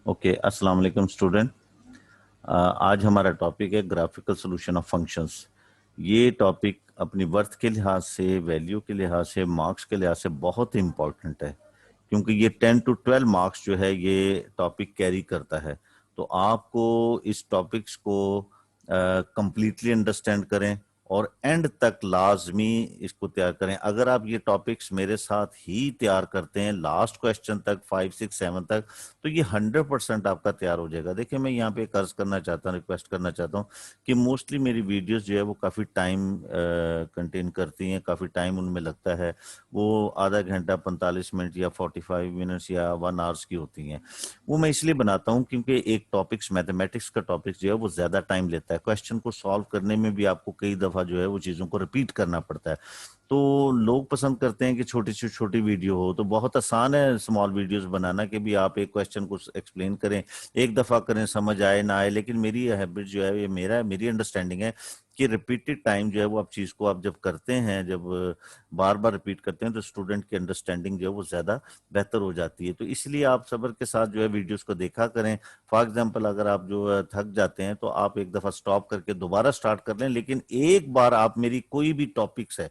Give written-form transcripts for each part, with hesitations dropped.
Okay, अस्सलाम वालेकुम student. आज हमारा टॉपिक है ग्राफिकल सॉल्यूशन ऑफ फंक्शंस। ये टॉपिक अपनी वर्थ के लिहाज से, वैल्यू के लिहाज से, मार्क्स के लिहाज से बहुत इंपॉर्टेंट है, क्योंकि ये 10 to 12 मार्क्स जो है ये टॉपिक कैरी करता है। तो आपको इस टॉपिक्स को कंप्लीटली अंडरस्टैंड करें और एंड तक लाजमी इसको तैयार करें। अगर आप ये टॉपिक्स मेरे साथ ही तैयार करते हैं लास्ट क्वेश्चन तक, 5, 6, 7 तक, तो ये 100% आपका तैयार हो जाएगा। देखिए, मैं यहाँ पे एक अर्ज करना चाहता हूँ, रिक्वेस्ट करना चाहता हूँ कि मोस्टली मेरी वीडियोस जो है वो काफ़ी टाइम कंटेन करती हैं, काफ़ी टाइम उनमें लगता है। वो आधा घंटा, 45 मिनट या 45 मिनट्स या 1 आवर्स की होती हैं। वो मैं इसलिए बनाता हूँ क्योंकि एक टॉपिक्स, मैथमेटिक्स का टॉपिक्स जो है वो ज़्यादा टाइम लेता है। क्वेश्चन को सॉल्व करने में भी आपको कई दफ़ा जो है वो चीज़ों को रिपीट करना पड़ता है। तो लोग पसंद करते हैं कि छोटी से छोटी वीडियो हो। तो बहुत आसान है स्मॉल वीडियोस बनाना, कि भी आप एक क्वेश्चन को एक्सप्लेन करें, एक दफ़ा करें, समझ आए ना आए। लेकिन मेरी हैबिट जो है, ये मेरी अंडरस्टैंडिंग है कि रिपीटेड टाइम जो है वो आप चीज़ को आप जब करते हैं, जब बार बार रिपीट करते हैं, तो स्टूडेंट की अंडरस्टैंडिंग जो है वो ज़्यादा बेहतर हो जाती है। तो इसलिए आप सब्र के साथ जो है वीडियोस को देखा करें। फॉर एग्जांपल, अगर आप जो थक जाते हैं तो आप एक दफ़ा स्टॉप करके दोबारा स्टार्ट कर लें, लेकिन एक बार आप मेरी कोई भी टॉपिक्स है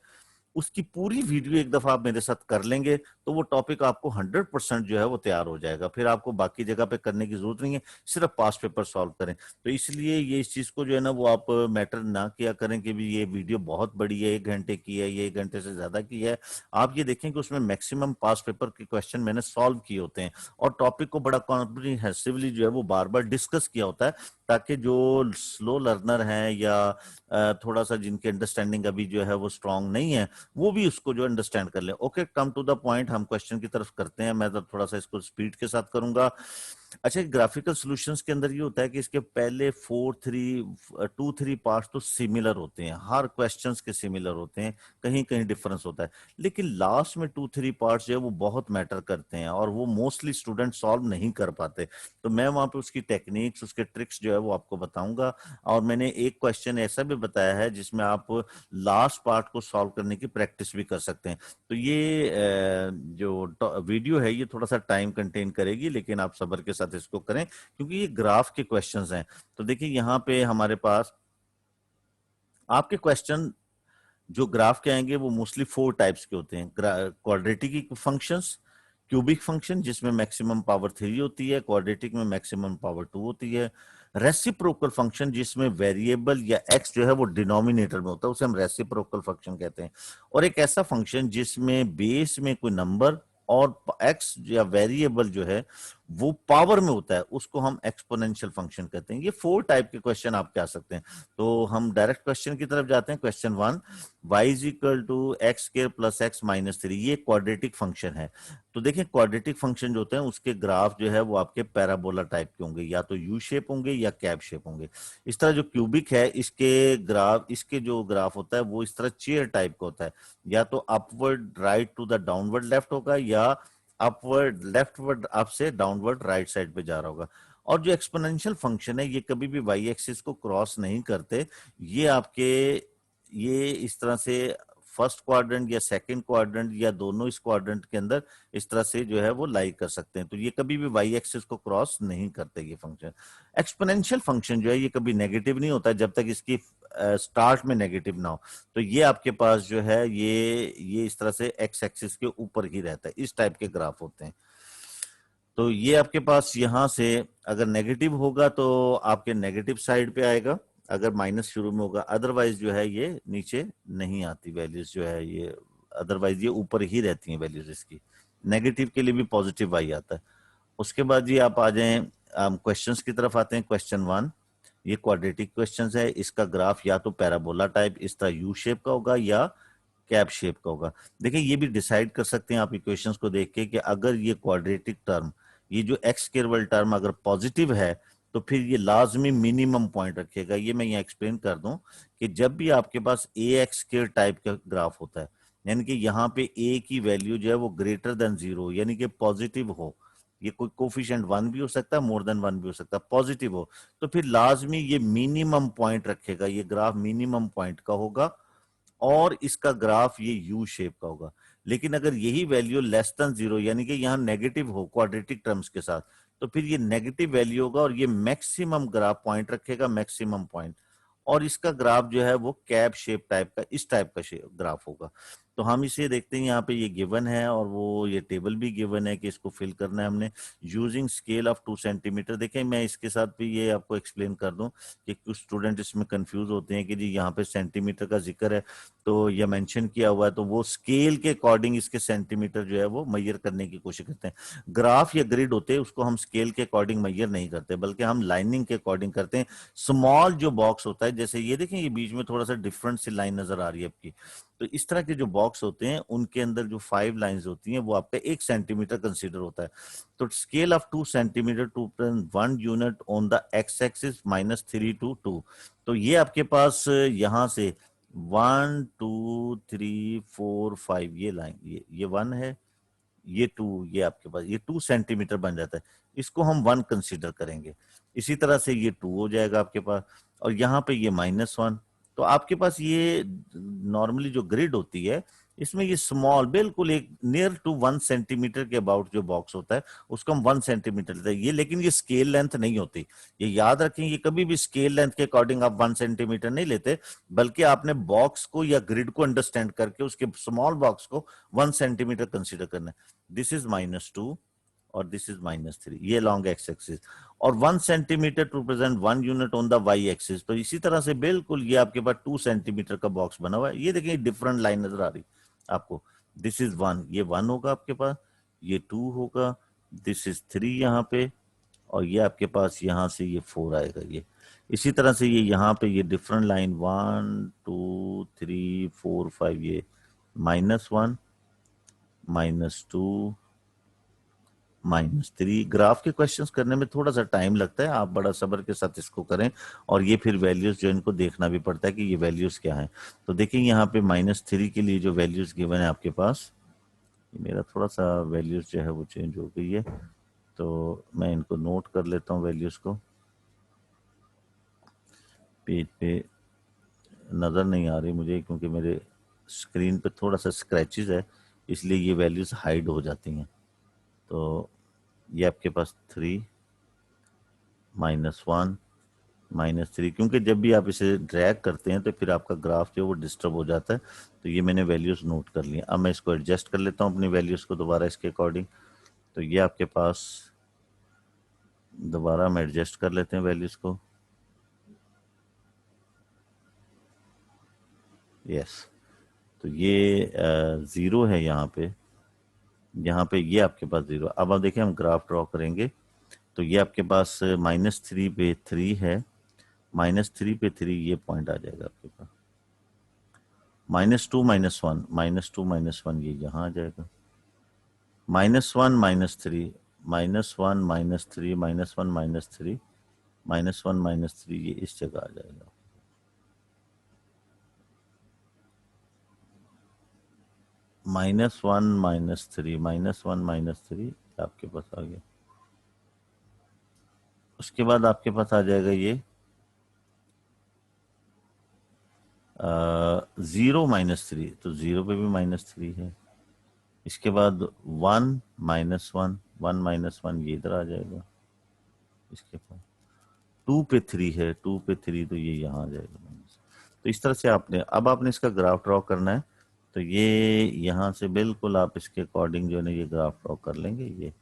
उसकी पूरी वीडियो एक दफा आप मेरे साथ कर लेंगे तो वो टॉपिक आपको 100% जो है वो तैयार हो जाएगा। फिर आपको बाकी जगह पे करने की जरूरत नहीं है, सिर्फ पास्ट पेपर सॉल्व करें। तो इसलिए ये इस चीज को जो है ना वो आप मैटर ना किया करें कि भी ये वीडियो बहुत बड़ी है, 1 घंटे की है, ये 1 घंटे से ज्यादा की है। आप ये देखें कि उसमें मैक्सिमम पास्ट पेपर के क्वेश्चन मैंने सॉल्व किए होते हैं और टॉपिक को बड़ा कॉम्प्रिहेंसिवली जो है वो बार बार डिस्कस किया होता है, ताकि जो स्लो लर्नर हैं या थोड़ा सा जिनकी अंडरस्टैंडिंग अभी जो है वो स्ट्रांग नहीं है, वो भी उसको जो अंडरस्टैंड कर ले। Okay, come to the point, हम क्वेश्चन की तरफ करते हैं। मैं तो थोड़ा सा इसको स्पीड के साथ करूंगा। अच्छा, ग्राफिकल सॉल्यूशंस के अंदर ये होता है कि इसके पहले 2-3 पार्ट्स तो सिमिलर होते हैं, हर क्वेश्चंस के सिमिलर होते हैं, कहीं कहीं डिफरेंस होता है, लेकिन लास्ट में 2-3 पार्ट्स जो है वो बहुत मैटर करते हैं और वो मोस्टली स्टूडेंट सॉल्व नहीं कर पाते। तो मैं वहां पे उसकी टेक्निक्स, उसके ट्रिक्स जो है वो आपको बताऊंगा। और मैंने एक क्वेश्चन ऐसा भी बताया है जिसमें आप लास्ट पार्ट को सॉल्व करने की प्रैक्टिस भी कर सकते हैं। तो ये जो वीडियो है ये थोड़ा सा टाइम कंटेन करेगी, लेकिन आप सब्र के साथ इसको करें क्योंकि ये ग्राफ के क्वेश्चंस हैं। तो देखिए, यहाँ पे हमारे पास आपके क्वेश्चन जो ग्राफ के आएंगे वो मोस्टली 4 टाइप्स के होते हैं। क्वाड्रेटिक फंक्शंस, क्यूबिक फंक्शन जिसमें मैक्सिमम पावर 3 होती है, क्वाड्रेटिक में मैक्सिमम पावर 2 होती है, रेसिप्रोकल फंक्शन जिसमें वेरिएबल या एक्स जो है वो डिनोमिनेटर में होता है, उसे हम रेसिप्रोकल फंक्शन कहते हैं, और एक ऐसा फंक्शन जिसमें बेस में कोई नंबर और एक्स या वेरिएबल जो है वो पावर में होता है, उसको हम एक्सपोनेंशियल फंक्शन कहते हैं। ये 4 टाइप के क्वेश्चन आपके आ सकते हैं। तो हम डायरेक्ट क्वेश्चन की तरफ जाते हैं। Question 1, y is equal to x square plus x minus 3, ये क्वाड्रेटिक फंक्शन है। तो देखिए, क्वाड्रेटिक फंक्शन जो होते हैं उसके ग्राफ जो है वो आपके पैराबोला टाइप के होंगे, या तो यू शेप होंगे या कैप शेप होंगे। इस तरह जो क्यूबिक है इसके जो ग्राफ होता है वो इस तरह चेयर टाइप का होता है, या तो upward right to the downward left होगा, या अपवर्ड लेफ्टवर्ड अप से डाउनवर्ड राइट साइड पे जा रहा होगा। और जो एक्सपोनेंशियल फंक्शन है ये कभी भी वाई एक्सिस को क्रॉस नहीं करते। ये आपके ये इस तरह से फर्स्ट क्वाड्रेंट या सेकंड क्वाड्रेंट या दोनों इस क्वाड्रेंट के अंदर इस तरह से जो है वो लाई कर सकते हैं। तो ये कभी भी वाई एक्सिस को क्रॉस नहीं करते ये फंक्शन। एक्सपोनेंशियल फंक्शन जो है ये कभी नेगेटिव नहीं होता जब तक इसकी स्टार्ट में नेगेटिव ना हो। तो ये आपके पास जो है ये इस तरह से एक्स एक्सिस के ऊपर ही रहता है। इस टाइप के ग्राफ होते हैं। तो ये आपके पास यहां से अगर नेगेटिव होगा तो आपके नेगेटिव साइड पे आएगा, अगर माइनस शुरू में होगा, अदरवाइज जो है ये नीचे नहीं आती वैल्यूज जो है ये, अदरवाइज ये ऊपर ही रहती हैं वैल्यूज इसकी। नेगेटिव के लिए भी पॉजिटिव वाई आता है। उसके बाद जी आप आ जाएं, हम क्वेश्चंस की तरफ आते हैं। क्वेश्चन 1, ये क्वाड्रेटिक क्वेश्चंस है। इसका ग्राफ या तो पैराबोला टाइप इस तरह यू शेप का होगा या कैप शेप का होगा। देखिए, ये भी डिसाइड कर सकते हैं आप इक्वेशंस को देख के कि अगर ये क्वाड्रेटिक टर्म, ये जो एक्स स्क्वायर वाली टर्म अगर पॉजिटिव है तो फिर ये लाजमी मिनिमम पॉइंट रखेगा। ये मैं यहाँ एक्सप्लेन कर दूं कि जब भी आपके पास ए एक्स स्क्वायर टाइप का ग्राफ होता है, यानी कि यहाँ पे ए की वैल्यू जो है वो ग्रेटर देन 0, यानी कि पॉजिटिव हो, ये कोई कोफिशिएंट 1 भी हो सकता है, मोर देन 1 भी हो सकता है, पॉजिटिव हो, तो फिर लाजमी ये मिनिमम पॉइंट रखेगा, ये ग्राफ मिनिमम पॉइंट का होगा और इसका ग्राफ ये यू शेप का होगा। लेकिन अगर यही वैल्यू लेस देन 0 यानी कि यहाँ नेगेटिव हो क्वाड्रेटिक टर्म्स के साथ, तो फिर ये नेगेटिव वैल्यू होगा और ये मैक्सिमम ग्राफ पॉइंट रखेगा, मैक्सिमम पॉइंट। और इसका ग्राफ जो है वो कैप शेप टाइप का, इस टाइप का ग्राफ होगा। तो हम इसे देखते हैं, यहाँ पे ये गिवन है और वो ये टेबल भी गिवन है कि इसको फिल करना है हमने यूजिंग स्केल ऑफ 2 सेंटीमीटर। देखें मैं इसके साथ भी ये आपको एक्सप्लेन कर दूं कि कुछ स्टूडेंट इसमें कंफ्यूज होते हैं कि जी यहाँ पे सेंटीमीटर का जिक्र है तो ये मेंशन किया हुआ है, तो वो स्केल के अकॉर्डिंग इसके सेंटीमीटर जो है वो मेजर करने की कोशिश करते हैं। ग्राफ या ग्रिड होते हैं उसको हम स्केल के अकॉर्डिंग मेजर नहीं करते, बल्कि हम लाइनिंग के अकॉर्डिंग करते हैं। स्मॉल जो बॉक्स होता है, जैसे ये देखें ये बीच में थोड़ा सा डिफरेंट सी लाइन नजर आ रही है आपकी, तो इस तरह के जो बॉक्स होते हैं उनके अंदर जो 5 लाइंस होती हैं वो आपका 1 सेंटीमीटर कंसीडर होता है। तो scale of 2 centimetre to 1 unit on the x axis -3 to 2। तो ये आपके पास यहां से 1 2 3 4 5 ये लाइन, ये 1 है, ये 2, ये आपके पास ये 2 सेंटीमीटर बन जाता है, इसको हम 1 कंसीडर करेंगे। इसी तरह से ये 2 हो जाएगा आपके पास, और यहाँ पे ये -1। तो आपके पास ये नॉर्मली जो ग्रिड होती है इसमें ये स्मॉल बिल्कुल एक नियर टू 1 सेंटीमीटर के अबाउट जो बॉक्स होता है उसको हम 1 सेंटीमीटर लेते हैं ये, लेकिन ये स्केल लेंथ नहीं होती, ये याद रखें। ये कभी भी स्केल लेंथ के अकॉर्डिंग आप 1 सेंटीमीटर नहीं लेते, बल्कि आपने बॉक्स को या ग्रिड को अंडरस्टैंड करके उसके स्मॉल बॉक्स को 1 सेंटीमीटर कंसीडर करना है। दिस इज -2 और दिस इज -3, ये लॉन्ग एक्स एक्सिस, और 1 centimetre to present 1 unit on the y axis. तो इसी तरह से बिल्कुल ये आपके पास 2 सेंटीमीटर का बॉक्स बना हुआ है। ये देखिए डिफरेंट लाइन नजर आ रही आपको। दिस इज 1, ये 1 होगा आपके पास, ये 2 होगा, दिस इज 3 यहाँ पे, और ये आपके पास यहाँ से ये 4 आएगा। ये इसी तरह से ये यहाँ पे ये डिफरेंट लाइन 1 2 3 4 5, ये -1 -2 -3। ग्राफ के क्वेश्चंस करने में थोड़ा सा टाइम लगता है, आप बड़ा सब्र के साथ इसको करें, और ये फिर वैल्यूज जो इनको देखना भी पड़ता है कि ये वैल्यूज क्या है। तो देखिए यहाँ पे -3 के लिए जो वैल्यूज गिवन है आपके पास, मेरा थोड़ा सा वैल्यूज जो है वो चेंज हो गई है, तो मैं इनको नोट कर लेता हूँ वैल्यूज को। पेज पे नज़र नहीं आ रही मुझे क्योंकि मेरे स्क्रीन पे थोड़ा सा स्क्रैचेस है, इसलिए ये वैल्यूज हाइड हो जाती हैं। तो ये आपके पास 3 -1 -3, क्योंकि जब भी आप इसे ड्रैग करते हैं तो फिर आपका ग्राफ जो है वो डिस्टर्ब हो जाता है। तो ये मैंने वैल्यूज नोट कर ली। अब मैं इसको एडजस्ट कर लेता हूँ अपनी वैल्यूज को दोबारा इसके अकॉर्डिंग। तो ये आपके पास दोबारा हम एडजस्ट कर लेते हैं वैल्यूज को। यस, तो ये 0 है यहाँ पे ये आपके पास 0। अब आप देखिए हम ग्राफ ड्रॉ करेंगे तो ये आपके पास -3 पे 3 है, -3 पे 3 ये पॉइंट आ जाएगा आपके पास। -2 -1 -2 -1 ये यहाँ आ जाएगा। -1 -3 -1 -3 -1 -3 -1 -3 ये इस जगह आ जाएगा। -1 -3 -1 -3 आपके पास आ गया। उसके बाद आपके पास आ जाएगा ये 0 -3, तो 0 पे भी -3 है। इसके बाद 1 -1 1 -1 ये इधर आ जाएगा। इसके बाद 2 पे 3 है, 2 पे 3 तो ये यहाँ आ जाएगा। तो इस तरह से आपने इसका ग्राफ ड्रॉ करना है। तो ये यहाँ से बिल्कुल आप इसके अकॉर्डिंग जो है ना ये ग्राफ ड्रॉ कर लेंगे। ये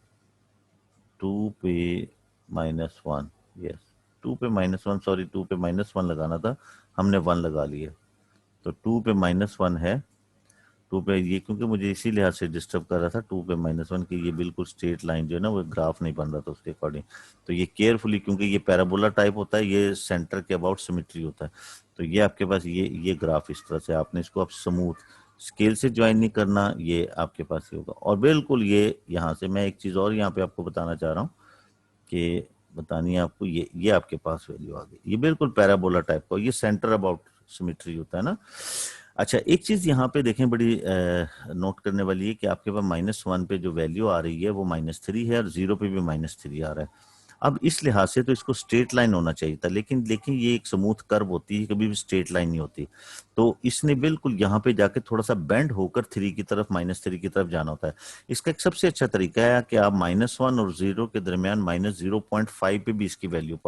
2 पे -1, यस 2 पे -1, सॉरी 2 पे -1 लगाना था, हमने 1 लगा लिया। तो 2 पे -1 है, 2 पे ये क्योंकि मुझे इसी लिहाज से डिस्टर्ब कर रहा था 2 पे -1 की, ये बिल्कुल स्ट्रेट लाइन जो है ना वो ग्राफ नहीं बन रहा था उसके अकॉर्डिंग। तो ये केयरफुली, क्योंकि ये पैराबोला टाइप होता है, ये सेंटर के अबाउट सिमेट्री होता है। तो ये आपके पास ये ग्राफ इस तरह से आपने इसको आप स्मूथ स्केल से ज्वाइन नहीं करना, ये आपके पास ये होगा। और बिल्कुल ये यहाँ से मैं एक चीज़ और यहाँ पे आपको बताना चाह रहा हूँ कि बतानी है आपको, ये आपके पास वैल्यू आ गई, ये बिल्कुल पैराबोला टाइप का, ये सेंटर अबाउट सिमेट्री होता है ना। अच्छा, एक चीज यहाँ पे देखें बड़ी नोट करने वाली है कि आपके पास -1 पे जो वैल्यू आ रही है वो -3 है और 0 पे भी -3 आ रहा है। अब इस लिहाज से तो इसको स्ट्रेट लाइन होना चाहिए था, लेकिन ये एक स्मूथ कर्व होती है, कभी भी स्ट्रेट लाइन नहीं होती। तो इसने बिल्कुल यहाँ पे जाके थोड़ा सा बेंड होकर 3 की तरफ, -3 की तरफ जाना होता है। इसका एक सबसे अच्छा तरीका है कि आप -1 और 0 के दरमियान -0.5 पे भी इसकी वैल्यू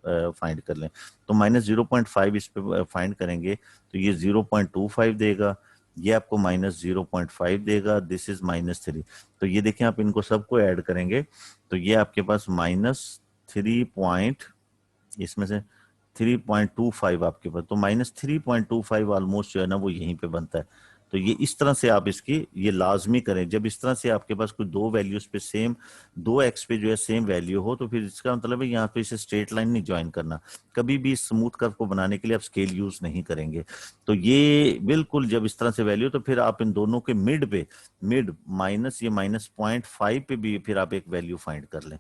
फाइंड कर लें। तो -0.5 इस पे फाइंड करेंगे तो ये 0.25 देगा, ये आपको -0.5 देगा, दिस इज -3। तो ये देखें, आप इनको सबको ऐड करेंगे तो ये आपके पास -3 पॉइंट, इसमें से 3.25 आपके पास, तो -3.25 ऑलमोस्ट जो है ना वो यहीं पे बनता है। तो ये इस तरह से आप इसकी ये लाजमी करें। जब इस तरह से आपके पास कोई दो वैल्यूज पे सेम, दो एक्स पे जो है सेम वैल्यू हो, तो फिर इसका मतलब है यहाँ पे इसे स्ट्रेट लाइन नहीं ज्वाइन करना। कभी भी स्मूथ कर्व को बनाने के लिए आप स्केल यूज नहीं करेंगे। तो ये बिल्कुल जब इस तरह से वैल्यू, तो फिर आप इन दोनों के मिड पे, मिड माइनस ये -0.5 पे भी फिर आप एक वैल्यू फाइंड कर लें,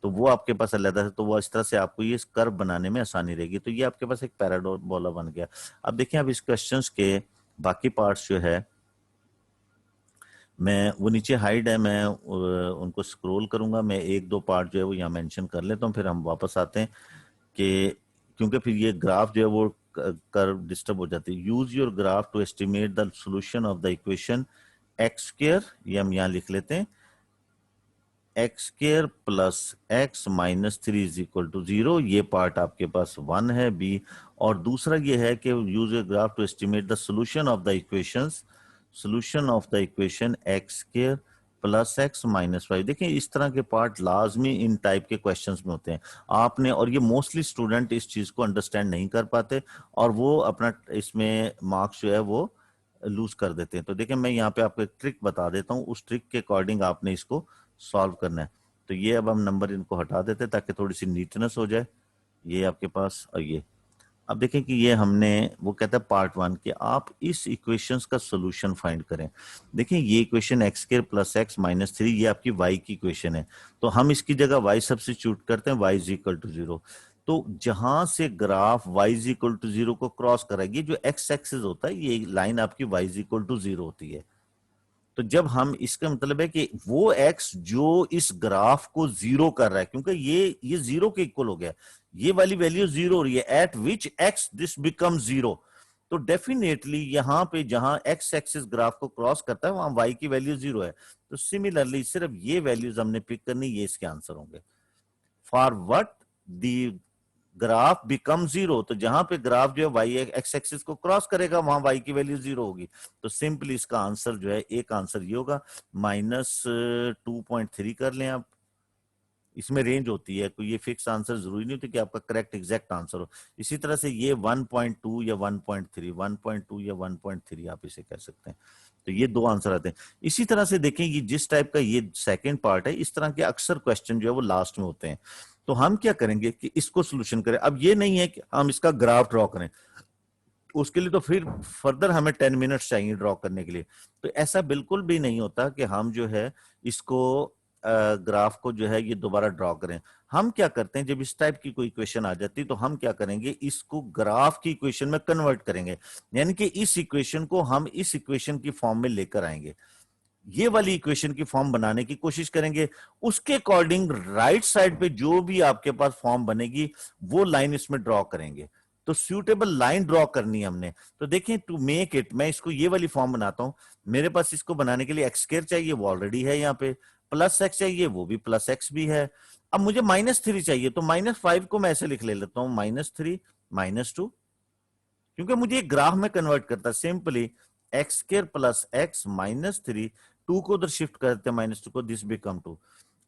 तो वो आपके पास अलग है। तो वो इस तरह से आपको ये कर्व बनाने में आसानी रहेगी। तो ये आपके पास एक पैराबोला बन गया। अब देखिए, अब इस क्वेश्चंस के बाकी पार्ट्स जो है, मैं वो नीचे हाइड है, मैं उनको स्क्रॉल करूंगा, मैं एक दो पार्ट जो है वो यहाँ मेंशन कर लेता हूँ, फिर हम वापस आते हैं कि क्योंकि फिर ये ग्राफ जो है वो कर्व डिस्टर्ब हो जाती है। Use your graph to estimate the solution of the equation x square, ये हम यहाँ लिख लेते हैं, x square plus x -3 is equal to 0। ये पार्ट आपके पास 1 है, बी। और दूसरा ये है कि use a graph to estimate the solution of the equations, solution of the equation x square plus x -5। देखिए, इस तरह के पार्ट लाजमी इन टाइप के क्वेश्चंस में होते हैं आपने, और ये मोस्टली स्टूडेंट इस चीज को अंडरस्टैंड नहीं कर पाते और वो अपना इसमें मार्क्स जो है वो लूज कर देते हैं। तो देखिए, मैं यहाँ पे आपको एक ट्रिक बता देता हूँ, उस ट्रिक के अकॉर्डिंग आपने इसको सॉल्व करना है। तो ये अब हम नंबर इनको हटा देते हैं ताकि थोड़ी सी नीटनेस हो जाए। ये आपके पास, और ये अब देखें कि ये हमने, वो कहता है पार्ट 1 कि आप इस इक्वेशंस का सॉल्यूशन फाइंड करें। देखें, ये equation x square plus x -3, ये आपकी वाई की इक्वेशन है। तो हम इसकी जगह वाई सब्स्टिट्यूट करते हैं, वाई इज इक्वल टू 0। तो जहां से graph y is equal to 0 को क्रॉस कराएगी, जो एक्स एक्सिस होता है, ये लाइन आपकी y इज इक्वल टू 0 होती है। तो जब हम, इसका मतलब है कि वो x जो इस ग्राफ को 0 कर रहा है, क्योंकि ये 0 के इक्वल हो गया, ये वाली वैल्यू 0 हो रही है, eight which x this become 0। तो डेफिनेटली यहां पे जहां x एक्सिस ग्राफ को क्रॉस करता है वहां y की वैल्यू 0 है। तो सिमिलरली सिर्फ ये वैल्यूज हमने पिक करनी, ये इसके आंसर होंगे। For what the graph become 0, तो जहां पे ग्राफ जो है वाई एक्स एक्सिस को क्रॉस करेगा वहां वाई की वैल्यू 0 होगी। तो सिंपली इसका आंसर जो है, एक आंसर ये होगा, -2.3 कर लें आप। इसमें रेंज होती है, कोई ये फिक्स आंसर जरूरी नहीं होती कि आपका करेक्ट एग्जैक्ट आंसर हो। इसी तरह से ये 1.2 या 1.3, 1.2 या 1.3 आप इसे कह सकते हैं। तो ये दो आंसर आते हैं। इसी तरह से देखें, ये जिस टाइप का ये सेकंड पार्ट है, इस तरह के अक्सर क्वेश्चन जो है वो लास्ट में होते हैं। तो हम क्या करेंगे कि इसको सोल्यूशन करें। अब ये नहीं है कि हम इसका ग्राफ ड्रॉ करें, उसके लिए तो फिर फर्दर हमें 10 मिनट्स चाहिए ड्रॉ करने के लिए। तो ऐसा बिल्कुल भी नहीं होता कि हम जो है इसको ग्राफ को जो है ये दोबारा ड्रॉ करें। हम क्या करते हैं, जब इस टाइप की कोई इक्वेशन आ जाती है तो हम क्या करेंगे, इसको ग्राफ की इक्वेशन में कन्वर्ट करेंगे, यानी कि इस इक्वेशन को हम इस इक्वेशन की फॉर्म में लेकर आएंगे, ये वाली इक्वेशन की फॉर्म बनाने की कोशिश करेंगे। उसके अकॉर्डिंग राइट साइड पे जो भी आपके पास फॉर्म बनेगी वो लाइन इसमें ड्रॉ करेंगे। तो सूटेबल लाइन ड्रॉ करनी है हमने। तो देखें, टू मेक इट, मैं इसको ये वाली फॉर्म बनाता हूं। मेरे पास इसको बनाने के लिए एक्स स्क्वायर चाहिए, वो ऑलरेडी है यहाँ पे, प्लस एक्स चाहिए, वो भी प्लस एक्स भी है। अब मुझे -3 चाहिए, तो -5 को मैं ऐसे लिख लेता हूं, -3 -2, क्योंकि मुझे ग्राफ में कन्वर्ट करता है। Simply x square plus x -3, 2 को उधर शिफ्ट करते हैं -2 को, दिस बिकम 2।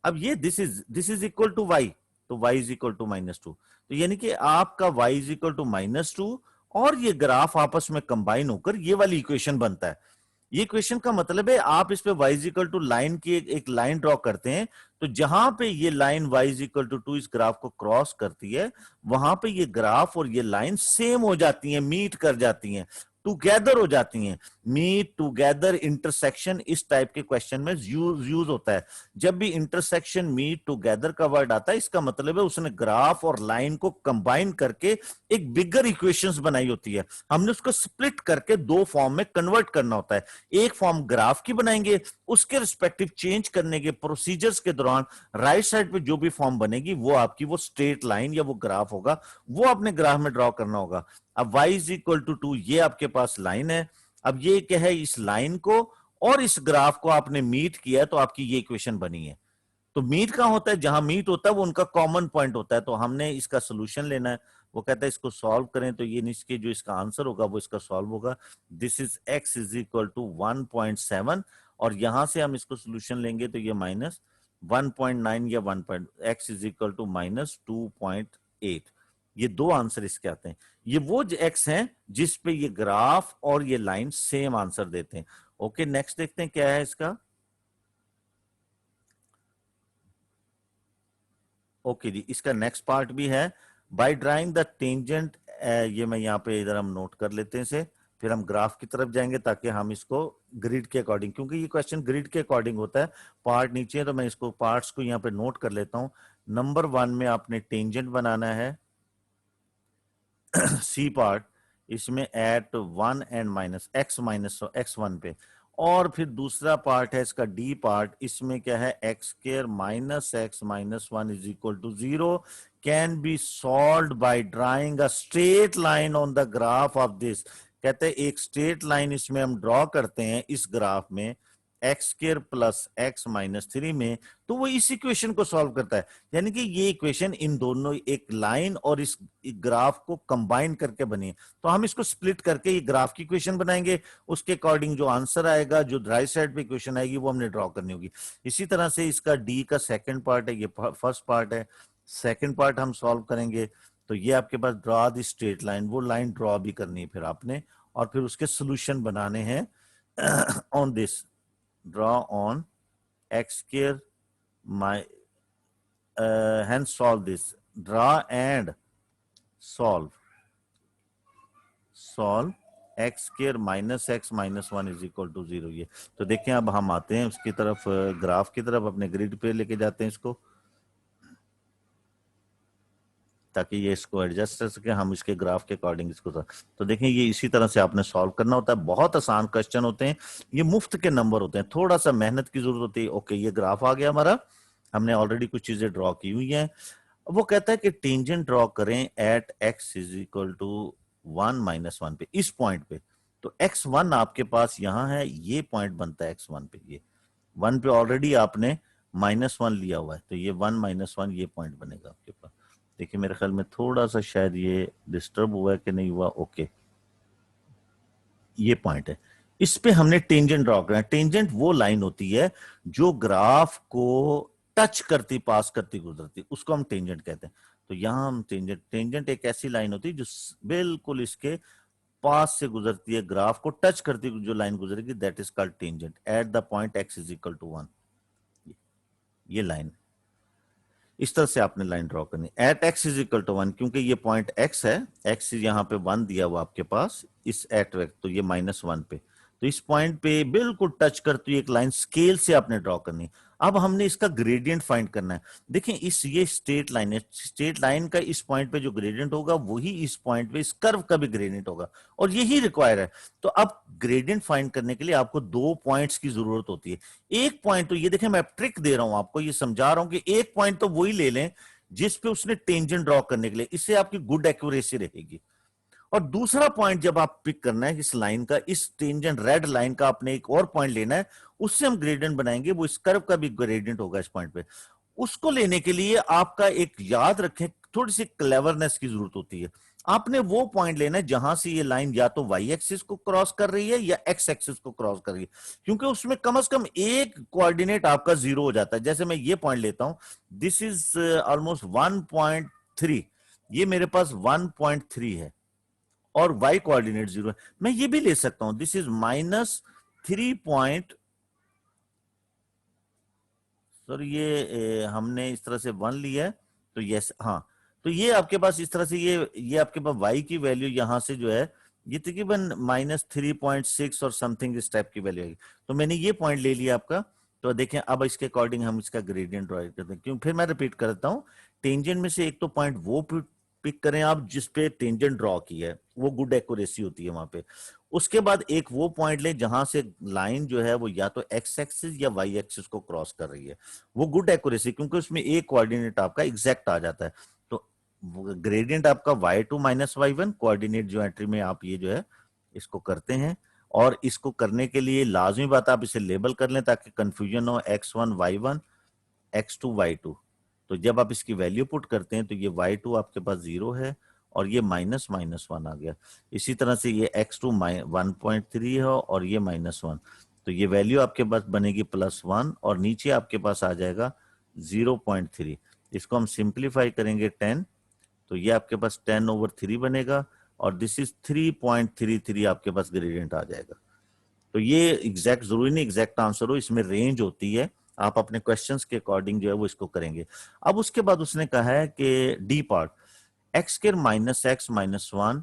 अब ये this is equal to y, तो y इज इक्वल टू -2। तो यानी कि आपका y इज इक्वल टू -2 और ये ग्राफ आपस में कंबाइन होकर ये वाली इक्वेशन बनता है। ये इक्वेशन का मतलब है आप इस पे y is equal to line की एक लाइन ड्रॉ करते हैं, तो जहां पे ये line y is equal to 2 इस ग्राफ को क्रॉस करती है, वहां पे ये ग्राफ और ये लाइन सेम हो जाती हैं, मीट कर जाती हैं। टुगेदर हो जाती हैं। मीट टुगेदर इंटरसेक्शन इस टाइप के क्वेश्चन में यूज होता है। जब भी इंटरसेक्शन मीट टुगेदर का वर्ड आता है, इसका मतलब है उसने ग्राफ और लाइन को कंबाइन करके एक बिगर इक्वेशंस बनाई होती है। हमने उसको स्प्लिट करके दो फॉर्म में कन्वर्ट करना होता है। एक फॉर्म ग्राफ की बनाएंगे, उसके रिस्पेक्टिव चेंज करने के प्रोसीजर्स के दौरान राइट साइड पे जो भी फॉर्म बनेगी वो आपकी वो स्ट्रेट लाइन या वो ग्राफ होगा, वो अपने ग्राफ में ड्रॉ करना होगा। अब y इज इक्वल टू 2, ये आपके पास लाइन है। अब ये क्या है, इस लाइन को और इस ग्राफ को आपने मीट किया तो आपकी ये इक्वेशन बनी है। तो मीट कहां होता है, जहां मीट होता है वो उनका कॉमन पॉइंट होता है। तो हमने इसका सोल्यूशन लेना है। वो कहता है इसको सॉल्व करें, तो ये इसके जो इसका आंसर होगा वो इसका सॉल्व होगा। This is x is equal to 1.7, और यहां से हम इसको सोल्यूशन लेंगे तो ये माइनस 1.9 या 1. x is equal to minus 2.8। ये दो आंसर इसके आते हैं। ये वो x हैं जिस पे ये ग्राफ और ये लाइन सेम आंसर देते हैं। ओके, नेक्स्ट देखते हैं क्या है इसका। ओके जी, इसका नेक्स्ट पार्ट भी है। बाय ड्राइंग द टेंजेंट, ये मैं यहाँ पे इधर हम नोट कर लेते हैं इसे, फिर हम ग्राफ की तरफ जाएंगे ताकि हम इसको ग्रिड के अकॉर्डिंग, क्योंकि ये क्वेश्चन ग्रिड के अकॉर्डिंग होता है। पार्ट नीचे है तो मैं इसको पार्ट्स को यहाँ पे नोट कर लेता हूँ। नंबर 1 में आपने टेंजेंट बनाना है सी पार्ट, इसमें एट 1 एंड माइनस x1 पे। और फिर दूसरा पार्ट है इसका डी पार्ट, इसमें क्या है x square minus x minus 1 is equal to 0 can be solved by drawing a straight line on the graph of this. कहते हैं एक स्ट्रेट लाइन इसमें हम ड्रॉ करते हैं इस ग्राफ में x square plus x minus 3 में, तो वो इस इक्वेशन को सॉल्व करता है। यानी कि ये इक्वेशन इन दोनों, एक लाइन और इस ग्राफ को कंबाइन करके बनी है। तो हम इसको स्प्लिट करके ये ग्राफ की इक्वेशन बनाएंगे, उसके अकॉर्डिंग जो आंसर आएगा, जो राइट साइड पे इक्वेशन आएगी वो हमने ड्रॉ करनी होगी। इसी तरह से इसका डी का सेकंड पार्ट है, ये फर्स्ट पार्ट है। सेकंड पार्ट हम सॉल्व करेंगे तो ये आपके पास ड्रॉ दी स्ट्रेट लाइन, वो लाइन ड्रॉ भी करनी है फिर आपने, और फिर उसके सोल्यूशन बनाने हैं on this. draw on x square my hence solve this, draw and solve x square minus x minus 1 is equal to 0। ये तो देखें, अब हम आते हैं उसकी तरफ, ग्राफ की तरफ, अपने ग्रिड पे लेके जाते हैं इसको ताकि ये इसको एडजस्ट कर सके हम इसके ग्राफ के अकॉर्डिंग इसको। तो देखें, ये इसी तरह से आपने सॉल्व करना होता है। बहुत आसान क्वेश्चन होते हैं, ये मुफ्त के नंबर होते हैं, थोड़ा सा मेहनत की जरूरत होती है। ओके, ये ग्राफ आ गया हमारा, हमने ऑलरेडी कुछ चीजें ड्रॉ की हुई हैं। वो कहता है कि टेंजेंट ड्रॉ करें at x is equal to 1 minus 1 पे, इस पॉइंट पे। तो x1 आपके पास यहाँ है, ये पॉइंट बनता है x1 पे। ये 1 पे ऑलरेडी आपने -1 लिया हुआ है, तो ये 1 माइनस 1 ये पॉइंट बनेगा आपके पास। देखिए मेरे ख्याल में थोड़ा सा शायद ये डिस्टर्ब हुआ है कि नहीं हुआ। ओके, ये पॉइंट है, इस पे हमने टेंजेंट ड्रॉ करना है। टेंजेंट वो लाइन होती है जो ग्राफ को टच करती, पास करती, गुजरती, उसको हम टेंजेंट कहते हैं। तो यहां हम टेंजेंट एक ऐसी लाइन होती है जो बिल्कुल इसके पास से गुजरती है, ग्राफ को टच करती जो लाइन गुजरेगी, that is called tangent at the point x is equal to 1। ये लाइन इस तरह से आपने लाइन ड्रॉ करनी at x is equal to 1, क्योंकि ये पॉइंट x है, x यहाँ पे 1 दिया हुआ आपके पास इस एट वेक्ट, तो ये -1 पे, तो इस पॉइंट पे बिल्कुल टच करती हुई एक लाइन स्केल से आपने ड्रॉ करनी है। अब हमने इसका ग्रेडियंट फाइंड करना है। देखिए ये स्ट्रेट लाइन है, स्ट्रेट लाइन का इस पॉइंट पे जो ग्रेडियंट होगा वही इस पॉइंट पे इस कर्व का भी ग्रेडियंट होगा, और यही रिक्वायर है। तो अब ग्रेडियंट फाइंड करने के लिए आपको 2 पॉइंट्स की जरूरत होती है। एक पॉइंट, तो ये देखें मैं ट्रिक दे रहा हूं आपको, ये समझा रहा हूं कि एक पॉइंट तो वही ले लें जिस पे उसने टेंजेंट ड्रॉ करने के लिए, इससे आपकी गुड एक्यूरेसी रहेगी। और दूसरा पॉइंट जब आप पिक करना है इस लाइन का, इस टेंजेंट रेड लाइन का आपने एक और पॉइंट लेना है, उससे हम ग्रेडियंट बनाएंगे, वो इस कर्व का भी ग्रेडियंट होगा इस पॉइंट पे। उसको लेने के लिए आपका एक याद रखें, थोड़ी सी क्लेवरनेस की जरूरत होती है। आपने वो पॉइंट लेना है जहां से ये लाइन या तो y एक्सिस को क्रॉस कर रही है या x एक्सिस को क्रॉस कर रही है, क्योंकि उसमें कम से कम एक कोऑर्डिनेट आपका 0 हो जाता है। जैसे मैं ये पॉइंट लेता हूं, दिस इज ऑलमोस्ट 1.3, ये मेरे पास 1.3 है और y कोऑर्डिनेट 0 है। मैं ये भी ले सकता हूं, दिस इज -3 पॉइंट, सर ये हमने इस तरह से 1 लिया है, तो यस, हाँ, तो ये आपके पास इस तरह से ये आपके पास y की वैल्यू यहां से जो है ये तकरीबन -3.6 और समथिंग इस टाइप की वैल्यू आएगी। तो मैंने ये पॉइंट ले लिया आपका। तो देखें अब इसके अकॉर्डिंग हम इसका ग्रेडियंट ड्रॉ करते हैं। क्यों, फिर मैं रिपीट करता हूँ, टेंजेंट में से एक तो पॉइंट वो पिक करें आप जिस पे टेंजेंट ड्रॉ की है, वो गुड एक्यूरेसी होती है वहां पे। उसके बाद एक वो पॉइंट लें जहां से लाइन जो है वो या तो एक्स एक्सिस या वाई एक्सिस को क्रॉस कर रही है, वो गुड एक्यूरेसी, क्योंकि उसमें एक कोऑर्डिनेट आपका एग्जैक्ट आ जाता है। तो ग्रेडियंट आपका y2 - y1 कोऑर्डिनेट ज्योमेट्री में आप ये जो है इसको करते हैं। और इसको करने के लिए लाजमी बात आप इसे लेबल कर लें ताकि कंफ्यूजन हो, x1 y1 x2 y2। तो जब आप इसकी वैल्यू पुट करते हैं तो ये y2 आपके पास 0 है और ये -1 आ गया। इसी तरह से ये x2 1.3 है और ये -1, तो ये वैल्यू आपके पास बनेगी +1 और नीचे आपके पास आ जाएगा 0.3। इसको हम सिंप्लीफाई करेंगे 10, तो ये आपके पास 10/3 बनेगा और दिस इज 3.33 आपके पास ग्रेडियंट आ जाएगा। तो ये एग्जैक्ट जरूरी नहीं एग्जैक्ट आंसर हो, इसमें रेंज होती है, आप अपने क्वेश्चंस के अकॉर्डिंग जो है वो इसको करेंगे। अब उसके बाद उसने कहा है कि डी पार्ट x² - x - 1,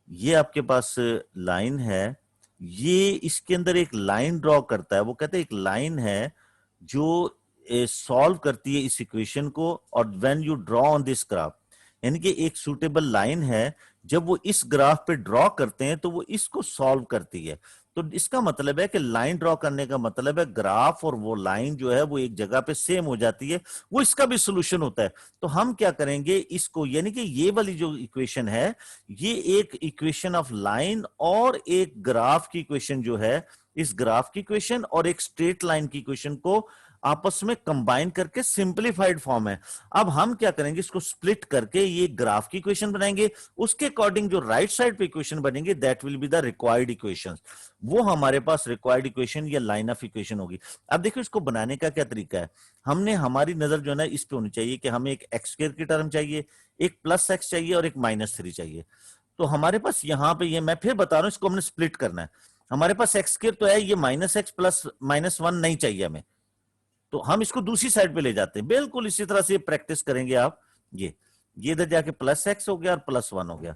ये आपके पास लाइन है, ये इसके अंदर एक लाइन ड्रॉ करता है। वो कहते हैं एक लाइन है जो सॉल्व करती है इस इक्वेशन को, और when you draw on this graph, यानी कि एक सूटेबल लाइन है, जब वो इस ग्राफ पे ड्रॉ करते हैं तो वो इसको सॉल्व करती है। तो इसका मतलब है कि लाइन ड्रॉ करने का मतलब है ग्राफ और वो लाइन जो है वो एक जगह पे सेम हो जाती है, वो इसका भी सोल्यूशन होता है। तो हम क्या करेंगे इसको, यानी कि ये वाली जो इक्वेशन है, ये एक इक्वेशन ऑफ लाइन और एक ग्राफ की इक्वेशन जो है, इस ग्राफ की इक्वेशन और एक स्ट्रेट लाइन की इक्वेशन को आपस में कंबाइन करके सिंपलीफाइड फॉर्म है। अब हम क्या करेंगे, इसको स्प्लिट करके ये ग्राफ की इक्वेशन बनाएंगे, उसके अकॉर्डिंग जो राइट साइड पे इक्वेशन बनेंगे that will be the required equation. वो हमारे पास रिक्वायर्ड इक्वेशन या लाइन ऑफ इक्वेशन होगी। अब देखिए इसको बनाने का क्या तरीका है। हमने, हमारी नजर जो है ना इस पे होनी चाहिए कि हमें एक एक्स स्क्वायर की टर्म चाहिए, एक +x चाहिए और एक -3 चाहिए। तो हमारे पास यहाँ पे ये, मैं फिर बता रहा हूँ, इसको हमने स्प्लिट करना है। हमारे पास एक्स स्क्वायर तो है, ये -x + -1 नहीं चाहिए हमें, तो हम इसको दूसरी साइड पे ले जाते हैं। बिल्कुल इसी तरह से प्रैक्टिस करेंगे आप। ये इधर जाके +x हो गया और +1 हो गया।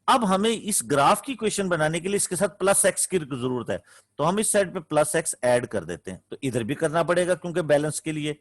अब हमें इस ग्राफ की इक्वेशन बनाने के लिए इसके साथ +x की जरूरत है, तो हम इस साइड पे +x ऐड कर देते हैं। तो इधर भी करना पड़ेगा क्योंकि बैलेंस के लिए।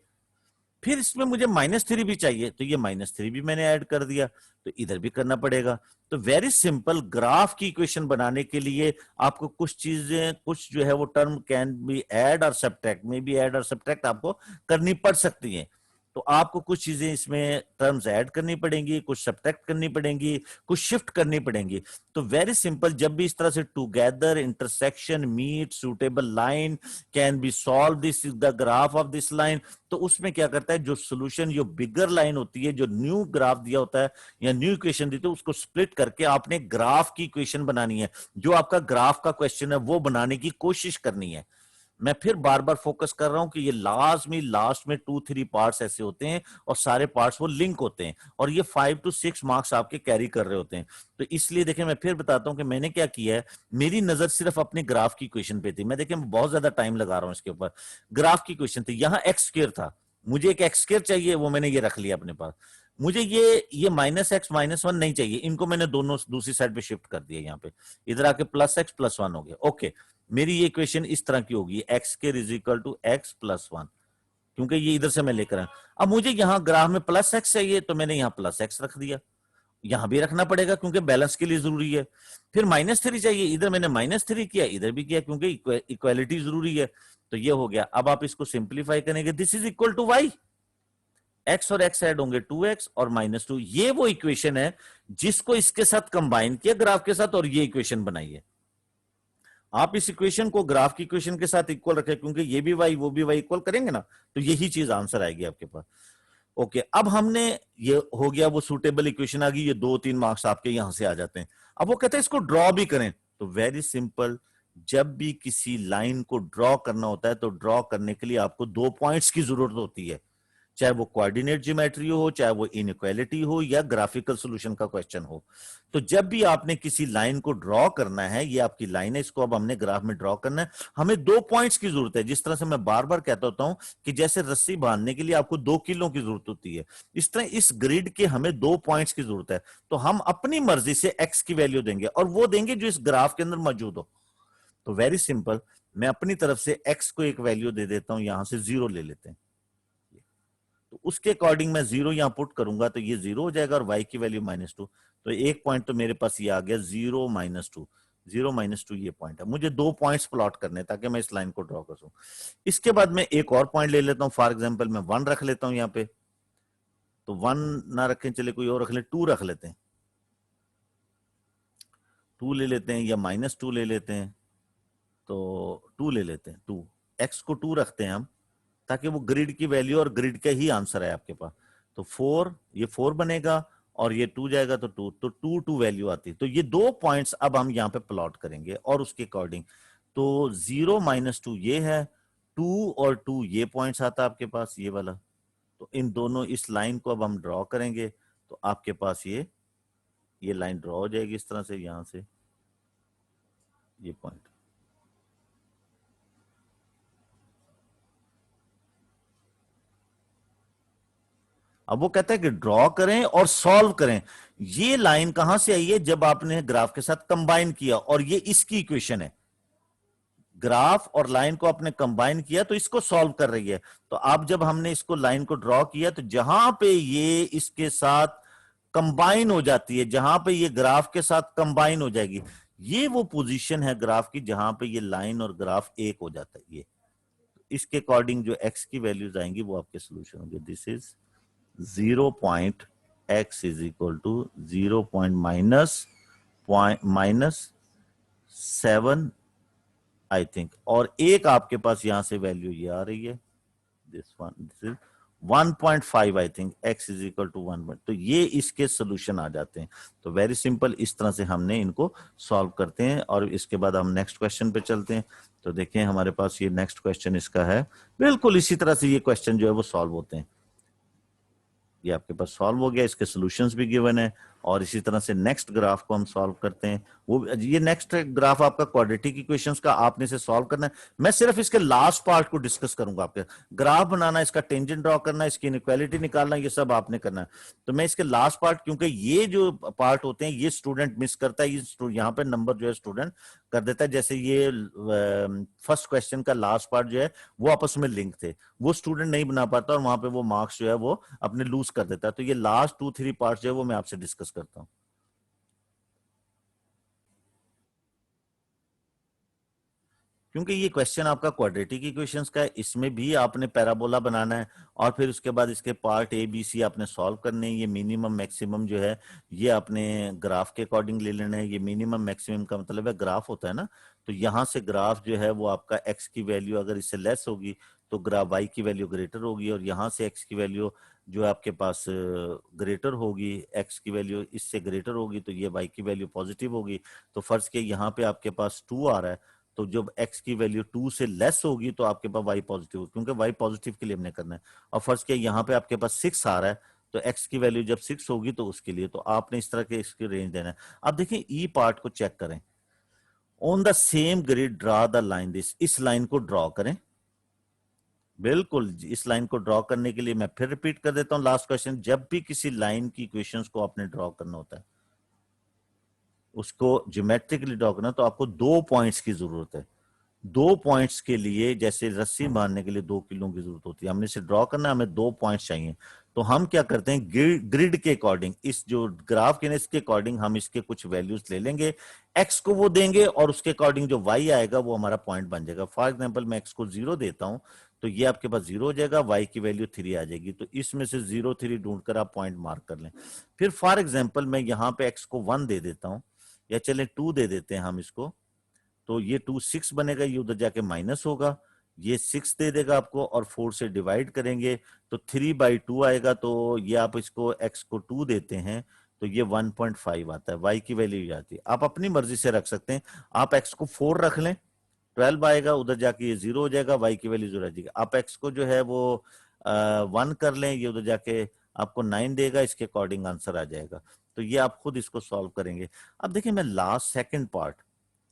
फिर इसमें मुझे -3 भी चाहिए, तो ये -3 भी मैंने ऐड कर दिया, तो इधर भी करना पड़ेगा। तो वेरी सिंपल, ग्राफ की इक्वेशन बनाने के लिए आपको कुछ चीजें, कुछ जो है वो टर्म कैन बी ऐड और सब्ट्रैक्ट, में भी ऐड और सब्ट्रैक्ट आपको करनी पड़ सकती है। तो आपको कुछ चीजें इसमें टर्म्स ऐड करनी पड़ेंगी, कुछ सब्ट्रैक्ट करनी पड़ेंगी, कुछ शिफ्ट करनी पड़ेंगी। तो वेरी सिंपल, जब भी इस तरह से together, intersection, meet, suitable line can be solve this is the graph of this line, तो उसमें क्या करता है, जो सोल्यूशन, जो बिगर लाइन होती है, जो न्यू ग्राफ दिया होता है या न्यू इक्वेशन दी, तो उसको स्प्लिट करके आपने ग्राफ की इक्वेशन बनानी है। जो आपका ग्राफ का क्वेश्चन है वो बनाने की कोशिश करनी है। मैं फिर बार बार फोकस कर रहा हूं कि ये लास्ट में 2-3 पार्ट्स ऐसे होते हैं और सारे पार्ट्स वो लिंक होते हैं, और ये 5 to 6 मार्क्स आपके कैरी कर रहे होते हैं। तो इसलिए देखें, मैं फिर बताता हूं कि मैंने क्या किया है। मेरी नजर सिर्फ अपने ग्राफ की इक्वेशन पे थी। मैं देखें बहुत ज्यादा टाइम लगा रहा हूं इसके ऊपर। ग्राफ की इक्वेशन थी, यहां एक्स स्क्वायर था, मुझे एक एक्स स्क्वायर चाहिए, वो मैंने ये रख लिया अपने पास। मुझे ये -x -1 नहीं चाहिए, इनको मैंने दोनों दूसरी साइड पे शिफ्ट कर दिया। यहाँ पे इधर आके +x +1 हो गया। ओके, मेरी ये इक्वेशन इस तरह की होगी, x² = x + 1, क्योंकि ये इधर से मैं लेकर आया। अब मुझे यहाँ ग्राफ में +x चाहिए, तो मैंने यहाँ +x रख दिया। यहां भी रखना पड़ेगा क्योंकि बैलेंस के लिए जरूरी है। फिर -3 चाहिए, इधर मैंने -3 किया, इधर भी किया, क्योंकि इक्वालिटी जरूरी है। तो ये हो गया। अब आप इसको सिंप्लीफाई करेंगे, this is equal to y, x और x ऐड होंगे 2x और -2। ये वो इक्वेशन है जिसको इसके साथ कंबाइन किया ग्राफ के साथ, और ये इक्वेशन बनाई है। आप इस इक्वेशन को ग्राफ की इक्वेशन के साथ इक्वल रखें, क्योंकि ये भी y वो भी y इक्वल करेंगे ना, तो यही चीज आंसर आएगी आपके पास। ओके, अब हमने, ये हो गया, वो सूटेबल इक्वेशन आ गई, ये 2-3 मार्क्स आपके यहां से आ जाते हैं। अब वो कहते हैं इसको ड्रॉ भी करें, तो वेरी सिंपल, जब भी किसी लाइन को ड्रॉ करना होता है तो ड्रॉ करने के लिए आपको 2 पॉइंट्स की जरूरत होती है। चाहे वो कोऑर्डिनेट ज्योमेट्री हो, चाहे वो इनइक्वालिटी हो, या ग्राफिकल सॉल्यूशन का क्वेश्चन हो। तो जब भी आपने किसी लाइन को ड्रॉ करना है, ये आपकी लाइन है, इसको अब हमने ग्राफ में ड्रॉ करना है, हमें 2 पॉइंट्स की जरूरत है। जिस तरह से मैं बार बार कहता होता हूं कि जैसे रस्सी बांधने के लिए आपको 2 किलो की जरूरत होती है, इस तरह इस ग्रिड के हमें 2 पॉइंट्स की जरूरत है। तो हम अपनी मर्जी से एक्स की वैल्यू देंगे, और वो देंगे जो इस ग्राफ के अंदर मौजूद हो। तो वेरी सिंपल, मैं अपनी तरफ से एक्स को एक वैल्यू दे देता हूं, यहां से 0 ले लेते हैं। तो उसके अकॉर्डिंग मैं 0 यहां पुट करूंगा तो ये 0 हो जाएगा, और y की वैल्यू -2। तो एक पॉइंट तो मेरे पास ये आ गया 0 -2। 0 -2 ये पॉइंट है। मुझे 2 पॉइंट्स प्लॉट करने ताकि मैं इस लाइन को ड्रॉ कर सकूं। इसके बाद मैं एक और पॉइंट ले लेता हूं, फॉर एग्जाम्पल मैं 1 रख लेता हूं यहां पे। तो 1 ना रखें, चले कोई और रख ले, 2 रख लेते हैं। 2 ले लेते हैं, या -2 ले लेते हैं। तो 2 ले लेते हैं, 2 एक्स को 2 रखते हैं हम, ताकि वो ग्रिड की वैल्यू और ग्रिड का ही आंसर है आपके पास। तो 4, ये 4 बनेगा, और ये 2 जाएगा तो 2, तो 2 2 वैल्यू आती है। तो ये 2 पॉइंट्स अब हम यहाँ पे प्लॉट करेंगे, और उसके अकॉर्डिंग तो 0 -2 ये है, 2 और 2 ये पॉइंट्स आता है आपके पास, ये वाला। तो इन दोनों, इस लाइन को अब हम ड्रॉ करेंगे, तो आपके पास ये लाइन ड्रॉ हो जाएगी इस तरह से, यहां से ये पॉइंट। अब वो कहता है कि ड्रॉ करें और सॉल्व करें। ये लाइन कहां से आई है? जब आपने ग्राफ के साथ कंबाइन किया, और ये इसकी इक्वेशन है। ग्राफ और लाइन को आपने कंबाइन किया तो इसको सॉल्व कर रही है। तो अब जब हमने इसको लाइन को ड्रॉ किया, तो जहां पे ये इसके साथ कंबाइन हो जाती है, जहां पे ये ग्राफ के साथ कंबाइन हो जाएगी, ये वो पोजीशन है ग्राफ की जहां पे ये लाइन और ग्राफ एक हो जाता है। ये इसके अकॉर्डिंग जो एक्स की वैल्यूज आएंगी वो आपके सोल्यूशन होंगे। This is 0 point x is equal to 0 point -7 I think, और एक आपके पास यहां से वैल्यू ये आ रही है, this is 1.5 I think, x is equal to 1। तो ये इसके सोल्यूशन आ जाते हैं। तो वेरी सिंपल, इस तरह से हमने इनको सॉल्व करते हैं, और इसके बाद हम नेक्स्ट क्वेश्चन पे चलते हैं। तो देखें हमारे पास ये नेक्स्ट क्वेश्चन इसका है, बिल्कुल इसी तरह से ये क्वेश्चन जो है वो सॉल्व होते हैं। ये आपके पास सॉल्व हो गया, इसके सॉल्यूशंस भी गिवन है, और इसी तरह से नेक्स्ट ग्राफ को हम सॉल्व करते हैं। वो ये नेक्स्ट ग्राफ आपका क्वाड्रेटिक इक्वेशंस का, आपने इसे सॉल्व करना है। मैं सिर्फ इसके लास्ट पार्ट को डिस्कस करूंगा। आपके ग्राफ बनाना, इसका टेंजेंट ड्रॉ करना, इसकी इनइक्वालिटी निकालना, ये सब आपने करना है। तो मैं इसके लास्ट पार्ट, क्योंकि ये जो पार्ट होते हैं ये स्टूडेंट मिस करता है, यहाँ पे नंबर जो है स्टूडेंट कर देता है। जैसे ये फर्स्ट क्वेश्चन का लास्ट पार्ट जो है वो आपस में लिंक थे, वो स्टूडेंट नहीं बना पाता, और वहां पे वो मार्क्स जो है वो अपने लूज कर देता है। तो ये लास्ट 2-3 पार्ट जो है वो मैं आपसे डिस्कस करता हूं। क्योंकि ये क्वेश्चन आपका क्वाड्रेटिक इक्वेशंस का है, इसमें भी आपने पैराबोला बनाना है, और फिर उसके बाद इसके पार्ट ए बी सी आपने सॉल्व करने हैं। ये मिनिमम मैक्सिमम जो है ये आपने ग्राफ के अकॉर्डिंग ले लेना है। ये मिनिमम मैक्सिमम का मतलब है ग्राफ होता है ना, तो यहां से ग्राफ जो है वो आपका एक्स की वैल्यू अगर इससे लेस होगी तो ग्राफ वाई की वैल्यू ग्रेटर होगी, और यहाँ से एक्स की वैल्यू जो आपके पास ग्रेटर होगी, एक्स की वैल्यू इससे ग्रेटर होगी, तो ये वाई की वैल्यू पॉजिटिव होगी। तो फर्ज के यहाँ पे आपके पास 2 आ रहा है, तो जब x की वैल्यू 2 से लेस होगी तो आपके पास y पॉजिटिव, क्योंकि y पॉजिटिव के लिए हमने करना है। और फर्स्ट के यहाँ पे आपके पास 6 आ रहा है, तो x की वैल्यू जब 6 होगी तो उसके लिए तो आपने इस तरह के इसकी रेंज देना है। अब देखिए ई पार्ट को चेक करें, on the same grid draw the line, this, इस लाइन को ड्रॉ करें। बिल्कुल, इस लाइन को ड्रॉ करने के लिए मैं फिर रिपीट कर देता हूं लास्ट क्वेश्चन, जब भी किसी लाइन की इक्वेशंस को आपने ड्रॉ करना होता है, उसको ज्योमेट्रिकली ड्रॉ करना, तो आपको 2 पॉइंट्स की जरूरत है। 2 पॉइंट्स के लिए, जैसे रस्सी बांधने के लिए 2 किलो की जरूरत होती है, हमने इसे ड्रॉ करना है, हमें 2 पॉइंट्स चाहिए। तो हम क्या करते हैं, ग्रिड के अकॉर्डिंग, इस जो ग्राफ के इसके अकॉर्डिंग हम इसके कुछ वैल्यूज ले लेंगे, एक्स को वो देंगे, और उसके अकॉर्डिंग जो वाई आएगा वो हमारा पॉइंट बन जाएगा। फॉर एग्जाम्पल मैं एक्स को 0 देता हूं, तो ये आपके पास 0 हो जाएगा, वाई की वैल्यू 3 आ जाएगी। तो इसमें से 0 3 ढूंढकर आप पॉइंट मार्क कर लें। फिर फॉर एग्जाम्पल मैं यहाँ पे एक्स को 1 दे देता हूं, या चले 2 दे देते हैं हम इसको, तो ये 2 6 बनेगा, ये उधर जाके माइनस होगा, ये 6 दे देगा आपको, और 4 से डिवाइड करेंगे तो 3/2 आएगा। तो ये आप इसको x को 2 देते हैं तो ये 1.5 आता है, y की वैल्यू आती है। आप अपनी मर्जी से रख सकते हैं, आप x को 4 रख लें, 12 आएगा, उधर जाके ये 0 हो जाएगा, y की वैल्यू 0 आ जाएगी। आप x को जो है वो 1 कर लें, ये उधर जाके आपको 9 देगा, इसके अकॉर्डिंग आंसर आ जाएगा। तो ये आप खुद इसको सॉल्व करेंगे। अब देखिए मैं लास्ट सेकंड पार्ट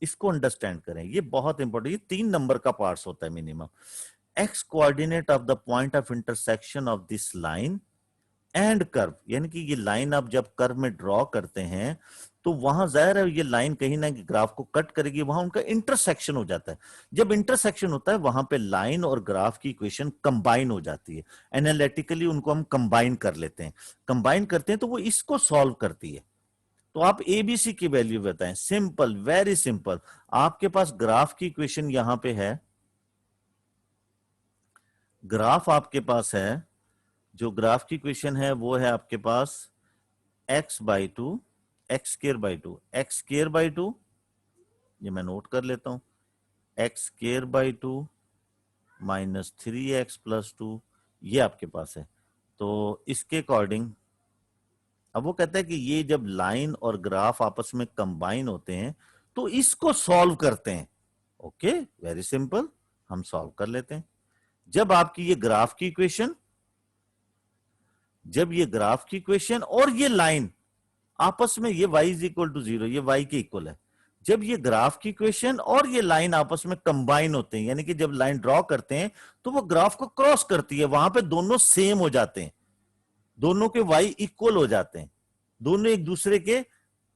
इसको अंडरस्टैंड करें, ये बहुत इंपॉर्टेंट, ये 3 नंबर का पार्ट्स होता है minimum. X coordinate of the point of intersection of this line and curve, यानी कि ये लाइन आप जब कर्व में ड्रॉ करते हैं तो वहां जाहिर है ये लाइन कहीं ना ग्राफ को कट करेगी, वहां उनका इंटरसेक्शन हो जाता है। जब इंटरसेक्शन होता है वहां पे लाइन और ग्राफ की इक्वेशन कंबाइन हो जाती है, एनालिटिकली उनको हम कंबाइन कर लेते हैं, कंबाइन करते हैं तो वो इसको सॉल्व करती है। तो आप एबीसी की वैल्यू बताएं, सिंपल, वेरी सिंपल। आपके पास ग्राफ की इक्वेशन यहां पे है, ग्राफ आपके पास है, जो ग्राफ की इक्वेशन है वो है आपके पास x/2 x²/2 x²/2, ये मैं नोट कर लेता हूं, x²/2 माइनस 3x + 2, ये आपके पास है। तो इसके अकॉर्डिंग अब वो कहता है कि ये जब लाइन और ग्राफ आपस में कंबाइन होते हैं तो इसको सॉल्व करते हैं। ओके, वेरी सिंपल, हम सॉल्व कर लेते हैं। जब आपकी ये ग्राफ की इक्वेशन, जब ये ग्राफ की इक्वेशन और ये लाइन आपस में, ये y = 0, ये y के इक्वल है, जब ये ग्राफ की इक्वेशन और ये लाइन आपस में कंबाइन होते हैं, यानी कि जब लाइन ड्रॉ करते हैं तो वो ग्राफ को क्रॉस करती है, वहां पे दोनों सेम हो जाते हैं, दोनों के y इक्वल हो जाते हैं, दोनों एक दूसरे के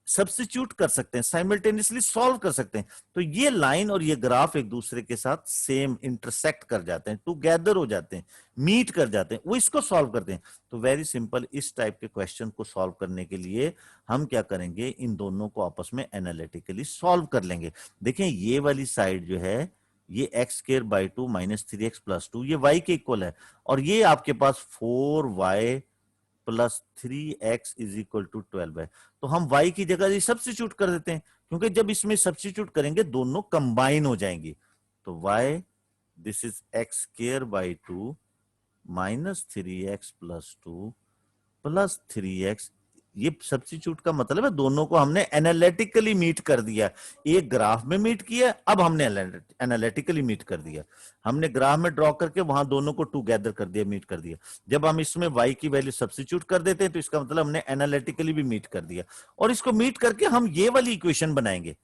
सब्स्टिट्यूट कर सकते हैं, साइमल्टेनियसली सॉल्व कर सकते हैं। तो ये लाइन और ये ग्राफ एक दूसरे के साथ सेम इंटरसेक्ट कर जाते हैं, टुगेदर हो जाते हैं, मीट कर जाते हैं, वो इसको सॉल्व करते हैं। तो वेरी सिंपल, इस टाइप के क्वेश्चन को सॉल्व करने के लिए हम क्या करेंगे, इन दोनों को आपस में एनालिटिकली सॉल्व कर लेंगे। देखें ये वाली साइड जो है ये x²/2 माइनस 3x + 2, ये y के इक्वल है, और ये आपके पास 4y + 3x = 12 है। तो हम y की जगह ये सब्स्टिट्यूट कर देते हैं, क्योंकि जब इसमें सब्स्टिट्यूट करेंगे दोनों कंबाइन हो जाएंगी। तो y, this is x²/2 minus 3x + 2 plus 3x, ये सब्स्टिट्यूट का मतलब है दोनों को हमने एनालिटिकली मीट कर दिया। एक ग्राफ में मीट किया, अब हमने एनालिटिकली मीट कर दिया, हमने ग्राफ में ड्रॉ करके वहां दोनों को टुगेदर कर दिया, मीट कर दिया। जब हम इसमें y की वैल्यू सब्स्टिट्यूट कर देते हैं तो इसका मतलब हमने एनालिटिकली भी मीट कर दिया, और इसको मीट करके हम ये वाली इक्वेशन बनाएंगे,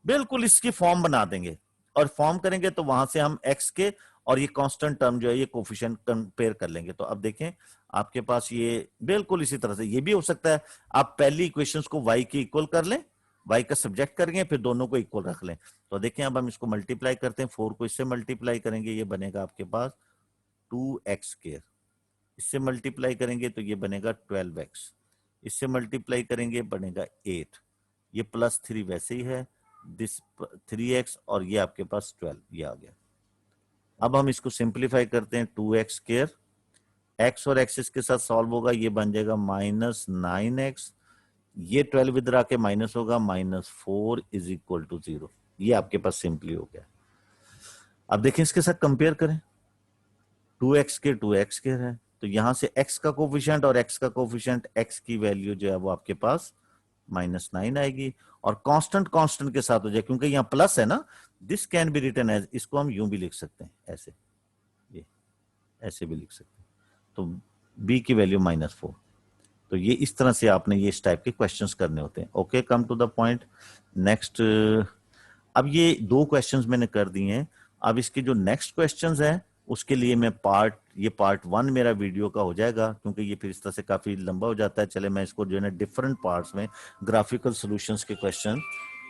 बिल्कुल इसकी फॉर्म बना देंगे, और फॉर्म करेंगे तो वहां से हम x के और ये कांस्टेंट टर्म जो है ये कोफिशिएंट कंपेयर कर लेंगे। तो अब देखें आपके पास ये बिल्कुल इसी तरह से ये भी हो सकता है, आप पहली इक्वेशंस को y के इक्वल कर लें, y का सब्जेक्ट करेंगे, फिर दोनों को इक्वल रख लें। तो देखें अब हम इसको मल्टीप्लाई करते हैं, 4 को इससे मल्टीप्लाई करेंगे, ये बनेगा आपके पास 2x², इससे मल्टीप्लाई करेंगे तो ये बनेगा 12x, इससे मल्टीप्लाई करेंगे बनेगा 8, ये +3 वैसे ही है, दिस 3x, और ये आपके पास 12, ये आ गया। अब हम इसको सिंप्लीफाई करते हैं, 2x², x और एक्सिस के साथ सॉल्व होगा, ये बन जाएगा -9x, ये 12 इधर आके माइनस होगा, -4 = 0, ये आपके पास सिंपली हो गया। अब देखें इसके साथ कंपेयर करें, 2x² है, तो यहां से x का कोफिशिएंट और x का कोफिशिएंट, x की वैल्यू जो है वो आपके पास -9 आएगी, और कांस्टेंट कांस्टेंट के साथ हो जाए, क्योंकि यहाँ प्लस है ना, this can be written as, इसको हम यूं भी लिख सकते हैं, ऐसे, ये ऐसे भी लिख सकते हैं, तो b की वैल्यू -4। तो ये इस तरह से आपने ये इस टाइप के क्वेश्चंस करने होते हैं। Okay, come to the point, next. अब ये 2 क्वेश्चंस मैंने कर दिए हैं, अब इसके जो नेक्स्ट क्वेश्चंस हैं उसके लिए मैं पार्ट 1 मेरा वीडियो का हो जाएगा, क्योंकि ये फिर इस तरह से काफी लंबा हो जाता है। चले मैं इसको जो है ना डिफरेंट पार्ट्स में, ग्राफिकल सॉल्यूशंस के क्वेश्चन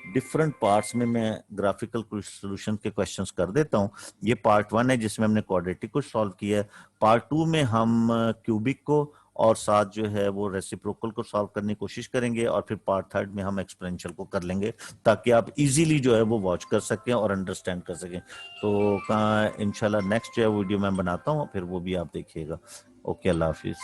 डिफरेंट पार्ट्स में मैं ग्राफिकल सॉल्यूशन के क्वेश्चंस कर देता हूं। ये पार्ट 1 है जिसमें हमने क्वाड्रेटिक को सॉल्व किया है। पार्ट 2 में हम क्यूबिक को और साथ जो है वो रेसिप्रोकल को सॉल्व करने की कोशिश करेंगे, और फिर पार्ट 3 में हम एक्सपोनेंशियल को कर लेंगे, ताकि आप इजीली जो है वो वॉच कर सकें और अंडरस्टैंड कर सकें। तो इंशाल्लाह नेक्स्ट जो है वीडियो मैं बनाता हूँ, फिर वो भी आप देखिएगा। ओके, अल्लाह हाफिज।